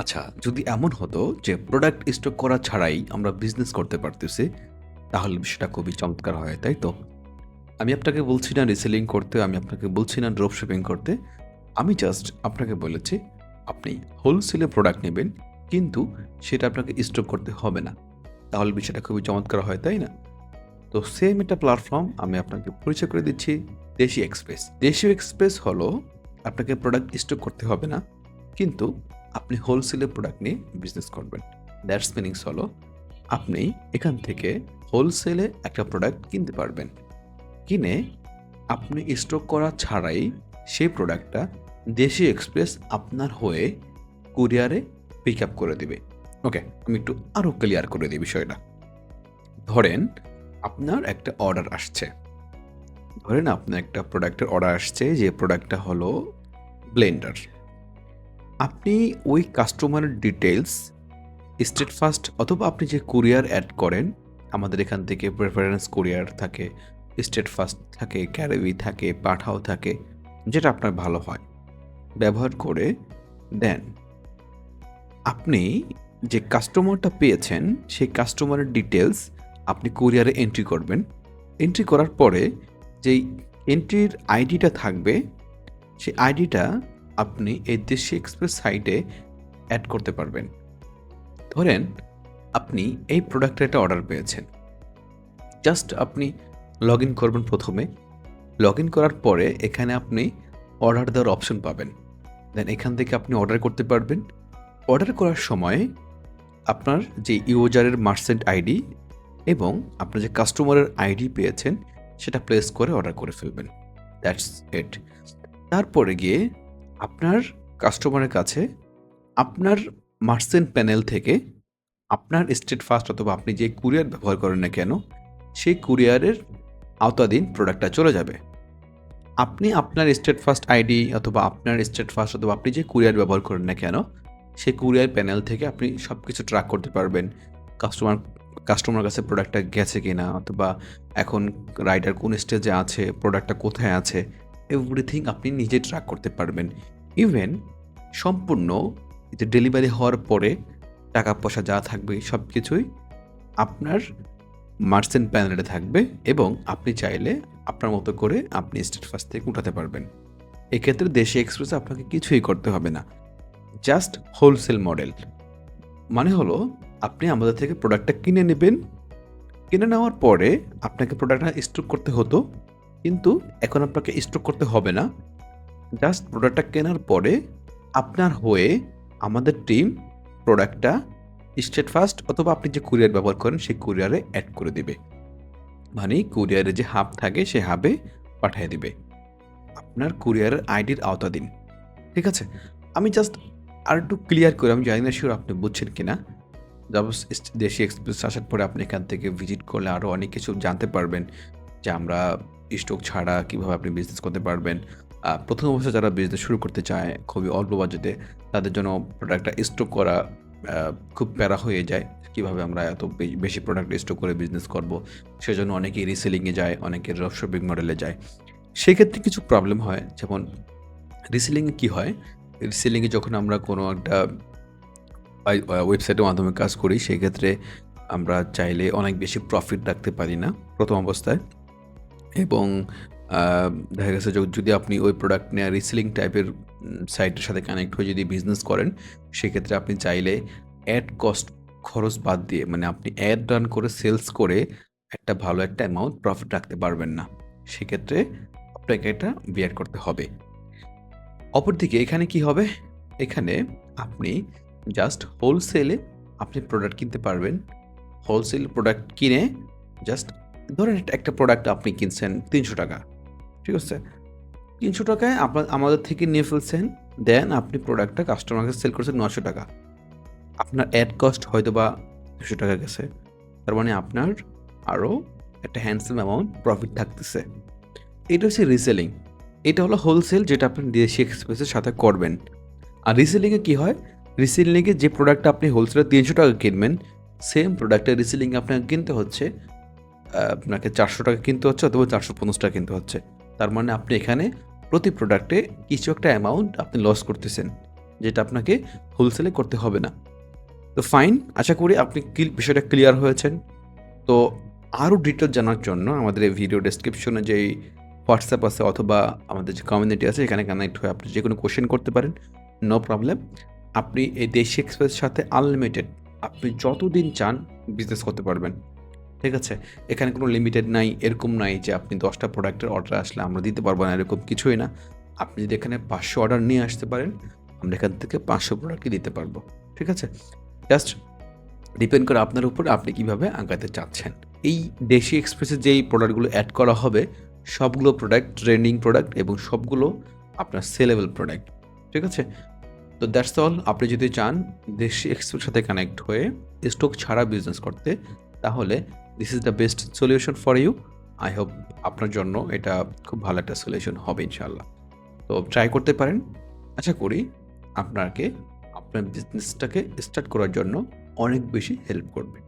আচ্ছা, যদি এমন হতো যে প্রোডাক্ট স্টক করা ছাড়াই আমরা বিজনেস করতে পারতেছি, তাহলে বিষয়টা খুবই চমৎকার হয়, তাই তো? আমি আপনাকে বলছি না রিসেলিং করতে, আমি আপনাকে বলছি না ড্রপ শিপিং করতে। আমি জাস্ট আপনাকে বলেছি, আপনি হোলসেলে প্রোডাক্ট নেবেন, কিন্তু সেটা আপনাকে স্টক করতে হবে না। তাহলে বিষয়টা খুবই চমৎকার হয়, তাই না? তো সেম একটা প্ল্যাটফর্ম আমি আপনাকে পরিচয় করে দিচ্ছি, দেশি এক্সপ্রেস। দেশীয় এক্সপ্রেস হলো আপনাকে প্রোডাক্ট স্টক করতে হবে না, কিন্তু আপনি হোলসেলে প্রোডাক্ট নিয়ে বিজনেস করবেন। দ্যাটস মিনিংস হলো আপনি এখান থেকে হোলসেলে একটা প্রোডাক্ট কিনতে পারবেন। কিনে আপনি স্টক করা ছাড়াই সেই প্রোডাক্টটা দেশি এক্সপ্রেস আপনার হয়ে কুরিয়ারে পিক আপ করে দিবে। ওকে, আমি একটু আরও ক্লিয়ার করে দিই বিষয়টা। ধরেন আপনার একটা অর্ডার আসছে। ধরেন আপনার একটা প্রোডাক্টের অর্ডার আসছে, যে প্রোডাক্টটা হলো ব্লেন্ডার। আপনি ওই কাস্টমারের ডিটেইলস স্টেটফাস্ট অথবা আপনি যে কুরিয়ার অ্যাড করেন, আমাদের এখান থেকে প্রেফারেন্স কুরিয়ার থাকে, স্টেটফাস্ট থাকে, ক্যারিবি থাকে, পাঠাও থাকে, যেটা আপনার ভালো হয়, ব্যবহার করে দেন। আপনি যে কাস্টমারটা পেয়েছেন, সেই কাস্টমারের ডিটেইলস আপনি কুরিয়ারে এন্ট্রি করবেন। এন্ট্রি করার পরে যেই এন্ট্রির আইডিটা থাকবে, সেই আইডিটা আপনি এই দেশি এক্সপ্রেস সাইটে অ্যাড করতে পারবেন। ধরেন আপনি এই প্রোডাক্টের একটা অর্ডার পেয়েছেন। জাস্ট আপনি লগ ইন করবেন প্রথমে। লগ ইন করার পরে এখানে আপনি অর্ডার দেওয়ার অপশন পাবেন। দেন এখান থেকে আপনি অর্ডার করতে পারবেন। অর্ডার করার সময় আপনার যে ইউজারের মার্চেন্ট আইডি এবং আপনার যে কাস্টমারের আইডি পেয়েছেন, সেটা প্লেস করে অর্ডার করে ফেলবেন। That's it. তারপরে গিয়ে আপনার কাস্টমারের কাছে আপনার মার্চেন্ট প্যানেল থেকে আপনার স্টেটফাস্ট অথবা আপনি যে কুরিয়ার ব্যবহার করেন না কেন, সেই কুরিয়ারের আওতাধীন প্রোডাক্টটা চলে যাবে। আপনি আপনার স্টেটফাস্ট আইডি অথবা আপনার স্টেটফাস্ট অথবা আপনি যে কুরিয়ার ব্যবহার করেন না কেন, সেই কুরিয়ার প্যানেল থেকে আপনি সব কিছু ট্র্যাক করতে পারবেন। কাস্টমার কাস্টমার কাছে প্রোডাক্টটা গেছে কিনা, অথবা এখন রাইডার কোন স্টেজে আছে, প্রোডাক্টটা কোথায় আছে, এভরিথিং আপনি নিজে ট্র্যাক করতে পারবেন। ইভেন সম্পূর্ণ যে ডেলিভারি হওয়ার পরে টাকা পয়সা যা থাকবে সব কিছুই আপনার মার্চেন্ট প্যানেলে থাকবে, এবং আপনি চাইলে আপনার মতো করে আপনি স্টেটফাস্ট থেকে উঠাতে পারবেন। এক্ষেত্রে দেশি এক্সপ্রেসে আপনাকে কিছুই করতে হবে না, জাস্ট হোলসেল মডেল। মানে হলো আপনি আমাদের থেকে প্রোডাক্টটা কিনে নেবেন, কিনে নেওয়ার পরে আপনাকে প্রোডাক্টটা স্টক করতে হতো, কিন্তু এখন আপনাকে স্টক করতে হবে না। জাস্ট প্রোডাক্টটা কেনার পরে আপনার হয়ে আমাদের টিম প্রোডাক্টটা স্টেটফাস্ট অথবা আপনি যে কুরিয়ার ব্যবহার করেন সেই কুরিয়ারে অ্যাড করে দিবে। মানে কুরিয়ারে যে হাব থাকে সেই হাবে পাঠিয়ে দিবে আপনার কুরিয়ারের আইডির আওতাধীন। ঠিক আছে? আমি জাস্ট আরেকটু ক্লিয়ার করে, আমি জানি না শিওর আপনি বুঝছেন কিনা। দেশি এক্সপ্রেস আসার পরে আপনি এখান থেকে ভিজিট করলে আরও অনেক কিছু জানতে পারবেন, যে আমরা স্টক ছাড়া কীভাবে আপনি বিজনেস করতে পারবেন। প্রথম অবস্থায় যারা বিজনেস শুরু করতে চায় খুবই অল্প বাজেটে, তাদের জন্য প্রোডাক্টটা স্টক করা খুব প্যারা হয়ে যায়। কীভাবে আমরা এত বেশি প্রোডাক্ট স্টক করে বিজনেস করব। সেজন্য অনেকেই রিসেলিংয়ে যায়, অনেকে ড্রপ শিপিং মডেলে যায়। সেক্ষেত্রে কিছু প্রবলেম হয়, যেমন রিসেলিংয়ে কী হয়, রিসেলিংয়ে যখন আমরা কোনো একটা ওয়েবসাইটের মাধ্যমে কাজ করি, সেক্ষেত্রে আমরা চাইলে অনেক বেশি প্রফিট রাখতে পারি না প্রথম অবস্থায়, এবং দেখা গেছে যদি আপনি ওই প্রোডাক্ট নিয়ে রিসেলিং টাইপের সাইটের সাথে কানেক্ট হয়ে যদি বিজনেস করেন, সেক্ষেত্রে আপনি চাইলে অ্যাড কস্ট খরচ বাদ দিয়ে, মানে আপনি অ্যাড রান করে সেলস করে একটা ভালো একটা অ্যামাউন্ট প্রফিট রাখতে পারবেন না। সেক্ষেত্রে আপনাকে এটা বিয়ার করতে হবে। অপরদিকে এখানে কি হবে, এখানে আপনি জাস্ট হোলসেলে আপনি প্রোডাক্ট কিনতে পারবেন। হোলসেল প্রোডাক্ট কিনে জাস্ট ধরেন একটা প্রোডাক্ট আপনি কিনছেন ৩০০ টাকা, ঠিক আছে? ৩০০ টাকায় আমাদের থেকে নিয়ে ফেলছেন, দেন আপনি প্রোডাক্টটা কাস্টমারকে সেল করছেন ৯০০ টাকা। আপনার অ্যাড কস্ট হয়তো বা ২০০ টাকা গেছে, তার মানে আপনার আরও একটা হ্যান্ডসাম অ্যামাউন্ট প্রফিট থাকতেছে। এটা হচ্ছে রিসেলিং। এটা হলো হোলসেল, যেটা আপনি দেশি এক্সপ্রেসের সাথে করবেন। আর রিসেলিংয়ে কী হয়, রিসেলিংয়ে যে প্রোডাক্টটা আপনি হোলসেলে ৩০০ টাকা কিনবেন, সেম প্রোডাক্টটা রিসেলিংয়ে আপনাকে কিনতে হচ্ছে, আপনাকে ৪০০ টাকা কিনতে হচ্ছে অথবা ৪৫০ টাকা কিনতে হচ্ছে। তার মানে আপনি এখানে প্রতি প্রোডাক্টে কিছু একটা অ্যামাউন্ট আপনি লস করতেছেন। যেটা আপনাকে হোলসেলে করতে হবে না। তো ফাইন, আশা করি আপনি বিষয়টা ক্লিয়ার হয়েছেন। তো আরও ডিটেল জানার জন্য আমাদের এই ভিডিও ডেসক্রিপশনে যেই হোয়াটসঅ্যাপ আছে অথবা আমাদের যে কমিউনিটি আছে এখানে কানেক্ট হয়ে আপনি যেকোনো কোয়েশ্চেন করতে পারেন। No problem. আপনি এই দেশি এক্সপ্রেসের সাথে আনলিমিটেড আপনি যতদিন চান বিজনেস করতে পারবেন। ঠিক আছে? এখানে কোনো লিমিটেড নাই, এরকম নাই যে আপনি ১০ টা প্রোডাক্টের অর্ডার আসলে আমরা দিতে পারব না, এরকম কিছুই না। আপনি যদি এখানে ৫০০ অর্ডার নিয়ে আসতে পারেন, আমরা এখান থেকে ৫০০ প্রোডাক্টই দিতে পারব। ঠিক আছে? জাস্ট ডিপেন্ড করে আপনার উপর আপনি কিভাবে আগাতে চাচ্ছেন। এই দেশি এক্সপ্রেসে যেই প্রোডাক্টগুলো এড করা হবে, সবগুলো প্রোডাক্ট ট্রেন্ডিং প্রোডাক্ট এবং সবগুলো আপনার সেলেবল প্রোডাক্ট। ঠিক আছে? তো দ্যাটস অল। আপনি যদি চান দেশি এক্সপ্রেসের সাথে কানেক্ট হয়ে স্টক ছাড়া বিজনেস করতে, তাহলে this is the best solution for you. I hope আপনার জন্য এটা খুব ভালো একটা সলিউশন হবে ইনশাআল্লাহ। তো ট্রাই করতে পারেন। আশা করি আপনাকে আপনার বিজনেসটাকে স্টার্ট করার জন্য অনেক বেশি হেল্প করবে।